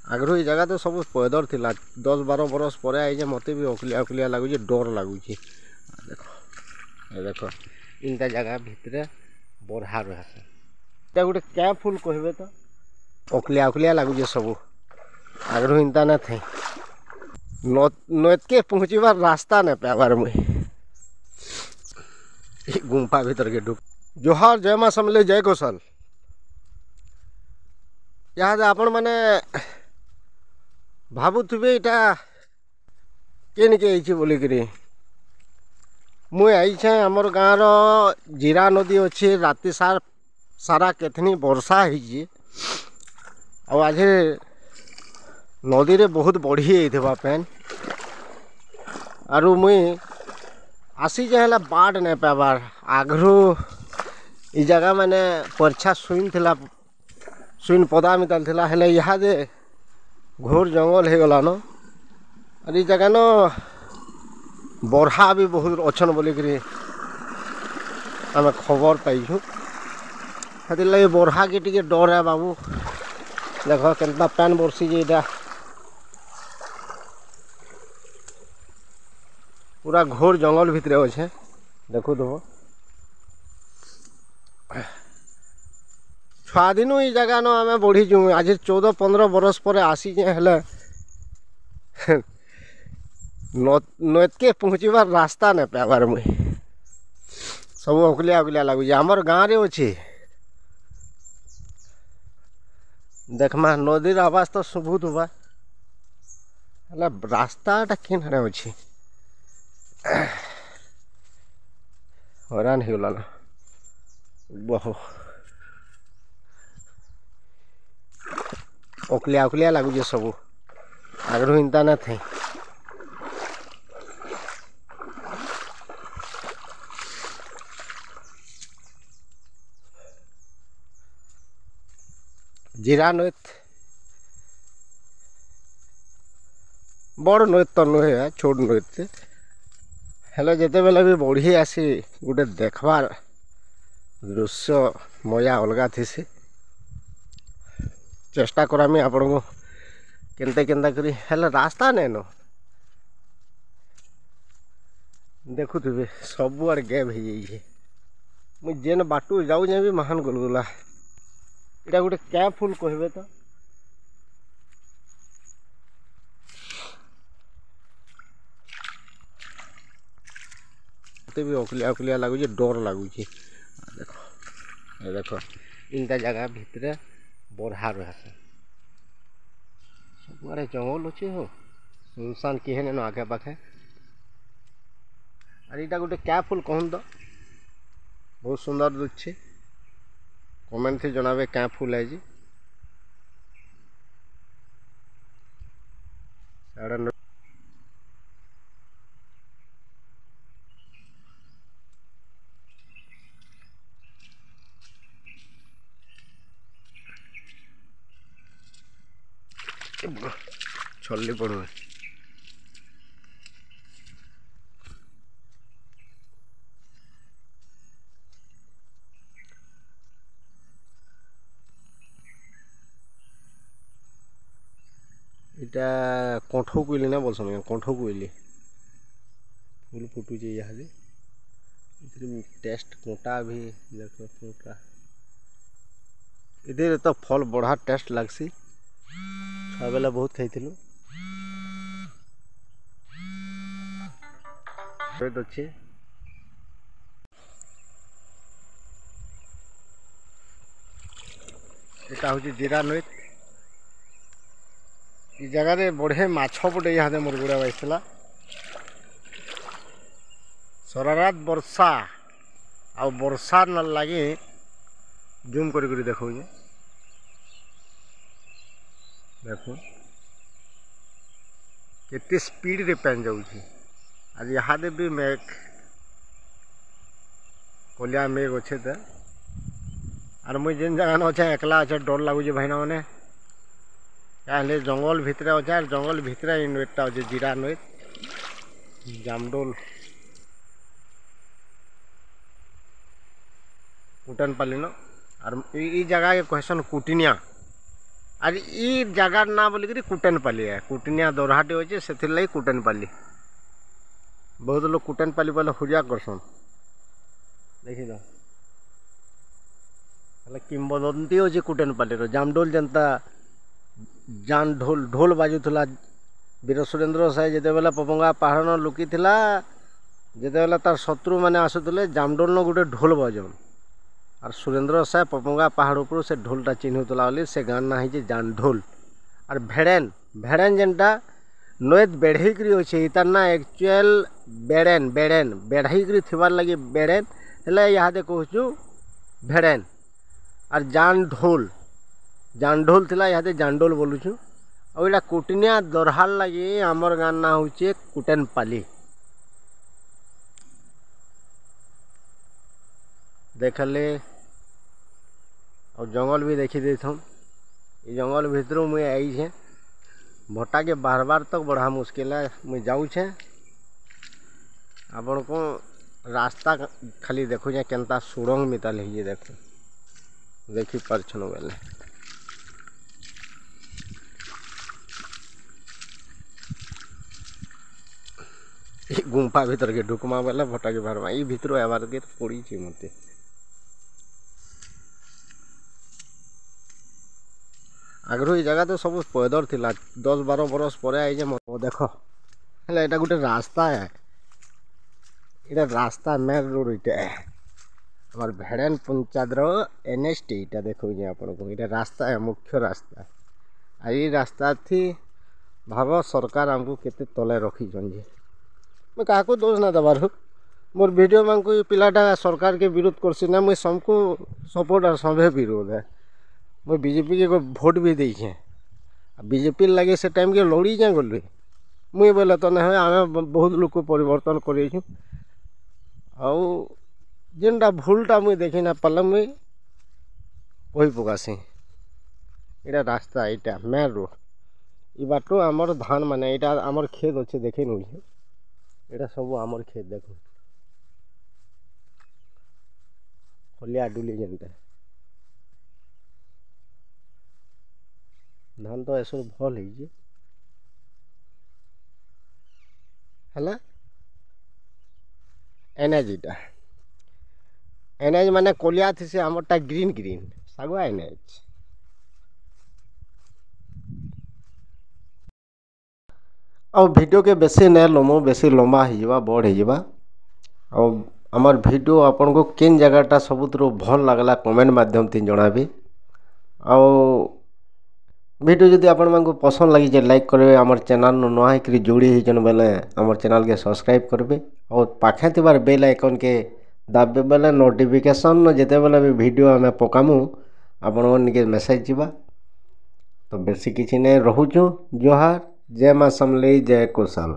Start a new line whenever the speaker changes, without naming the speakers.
आगु ये जगह तो सब पैदल थिला 10-12 बरस पर आई मत भी अकलिया अकलिया लगुच डर लगुच। देख देख इनता जगह भितर बरहा रहा गोटे क्या फुल कहे तो अकलिया अकलिया लगुच सब आगु इनता ना थे नद के पहुँचबार रास्ता नहीं पाबार मुई गुंफा भीतर के ढुक। जोहार जय माँ समले जय कौशल। यहाँ आपण मैंने भावुवे यहाँ के आई बोलिकी मुई आईछे आमर गाँव जीरा नदी अच्छे राति सारा केतनी वर्षा होती आज नदी रे बहुत बढ़ी जाइए पेन आरु मुई आसी जाए बाढ़ नहीं पाबार आगु इ जगह मैंने परछा सुइन पदा मिताल थिला हेले यहाँ दे घोर जंगल हो गला न और ये जगह न बरहा भी बहुत अच्छन बोलिकी आम खबर पाइछू से लगे बरहा के टी डर है बाबू। देख केतना पैन बरसी जे पूरा घोर जंगल भितर अच्छे देखु देव छुआ दिन ये जगह न आम बढ़ीचु आज 14-15 बरस पर आसी हेले नद के पहुँचबार रास्ता नहीं पाबार मुई सब अकलिया अकलिया लगुच आमर गाँव रे अच्छे देखमा नदीर आवाज तो शुभुत हुआ रास्ताटा केन अच्छे हैरान होगला ना बहु अकलिया अकलिया लगुच सब आगु इनता ना थे जीरा नद बड़ नद तो नुहे छोट नद हेलो जिते बेले भी बढ़ी आसी गोटे देखबार दृश्य मजा अलगा थी चेष्टा करामी आपण को केनता केनता करी हेले रास्ता नहीं न देखुवे सब आड़े गैप हो जाइए मुझे जेन बाटू जाऊ भी महान गलगला इटा गोटे क्या फुल कहे तो भी अकलिया अकलिया लगुच डर लगुच। देख देख इनता जगह भितर बरहा रहा सब आड़े जंगल अच्छे हो सुनसान किहे न आगे पाखे और यहाँ गोटे क्या फुल कहन तो बहुत सुंदर दिखे कमेंट थी जनाबे क्या फुल है जी छल्ली पड़े इटा कंठ कोइली ना बोलसन कंठ कोइली फूल फुटुचे यहाँ टेस्ट कोटा भी देख कोटा इधर तो फल बढ़ा टेस्ट लगसी छुआ बेला बहुत खाइलु अच्छे यहाँ हूँ जीरा नद ये जगह बढ़े माछ पटे यहाँ मोर गुड़ा बैठला सरारात वर्षा आ वर्षा न लगे जूम कर देखो देखो केते स्पीड रे पैन जाऊँगी आज यहाँ भी मेघ कलिया मेघ अच्छे तो आर मुझे जेन जगह अच्छे एकला अच्छे डर लगुच भाईना मैंने क्या जंगल भितर अच्छे जंगल भितर नदटा अच्छे जीरा नद जामडोल कुटन पाली न और जगह के कहसन कुटिनिया আর ই জায়গার না বলিকি কুটেনপালি কুটনিয়া দরহাটি অছে ସେଥିର୍ଲାଗି କୁଟେନପାଲି ବହୁତ ଲୋକ କୁଟେନପାଲି ବୋଲେ ହୁରିଆ କରସନ୍ ଦେଖିଲ ହେଲେ କିମ୍ବଦନ୍ତୀ ଅଛେ କୁଟେନପାଲିର ଜାମଡୋଲ ଯେନ୍ତା ଜାନ୍ ଢୋଲ ବାଜୁଥିଲା ବୀର ସୁରେନ୍ଦ୍ର ସାଏ ଯେତେବେଳେ ପପଙ୍ଗା ପାହାଡ଼ନ ଲୁକିଥିଲା ଯେତେବେଳେ ତାର ଶତ୍ରୁମାନେ ଆସୁଥିଲେ ଜାମଡୋଲନ ଗୋଟେ ଢୋଲ ବଜନ୍ আর সুরেন্দ্র সাহেব পপঙ্গা পাহাড় উপর সে ঢোলটা চিহ্নুতলা বলে সে গান না হয়েছে জান ঢোল আর ভেড়েন ভেড়েন যেটা নয়েদ বেড়াইকি অছে ইতার না একচুয়াল বেড়েন বেড়েন বেড়াইকি থার লাগে বেড়েন হলে ইহাদে কହୁଛୁ ভেড়েন আর জান ঢোল লা ইহাদে জানডোল বলুছু আর এটা কুটনিয়া দরহার লাগে আমার গান না হচ্ছে কুটেনপালি देखले और जंगल भी देखी देथुन ये जंगल भीतर मुई आई छे भट्टा के बार बार तक बढ़ा मुश्किल है मुई जाऊँ छे आपण को रास्ता खाली देखो जे केनता सुरंग मिताल है देखो देखी पारछन बेले गुंफा भीतर के ढुकमा बेले भट्टा के बार ये भीतर आबार के पड़ी छी मते आगरू ये जगह तो सब पैदल थिला 10-12 बरस पर आई जे देख हेले एटा गोटे रास्ता है इटा रास्ता मेन रोड इटा हमार भेड़ेन पंचायत रो NH इटा देखो जे आपन को इटा रास्ता है मुख्य रास्ता आ ये रास्ता थी भाव सरकार हमको केते तले रखी जन जे मैं काको दोष ना दबार मोर वीडियो मान को पिलाटा सरकार के विरोध करसी ना मैं सबको सपोर्ट और सभे विरोध है मैं बीजेपी के भोट भी दी है बीजेपी लगे से टाइम के लड़ी जा गलु मुई बोले तो ना आम बहुत लोग को परिवर्तन कर जेनटा भूलटा मुई देखी ना पाले मुई वही पकासी इटा रास्ता इटा मेन रोड ये बाटो आमर धान माने इटा आमर खेत अच्छे देखे नु इटा सब आमर खेत देखो खलिया डुली जेनटा धान तो ऐसा भल है एनएच एनएच माने कोलिया थी से आमरटा ग्रीन ग्रीन सागुआ एनएच और वीडियो के बेसी नहीं लमो बेसी लंबा हो बड़ हो आमर वीडियो आपन को केन जगहटा सबुतरो भल लगला कमेंट माध्यम थी जनाबी आ वीडियो जदि आपण मानक पसंद लगी जे लाइक करेंगे आमर चैनल नुआ होकर जोड़ी होचन बेले आमर चैनल के सब्सक्राइब करेंगे और पाखे थिबार बेल आइकन के दाबे बेले नोटिफिकेशन जिते बेले भी वीडियो आम पकामु आपण निके मेसेज जीवा तो बेसी किसी नहीं रोचु जोहार जय माँ समलेई जय कुशल।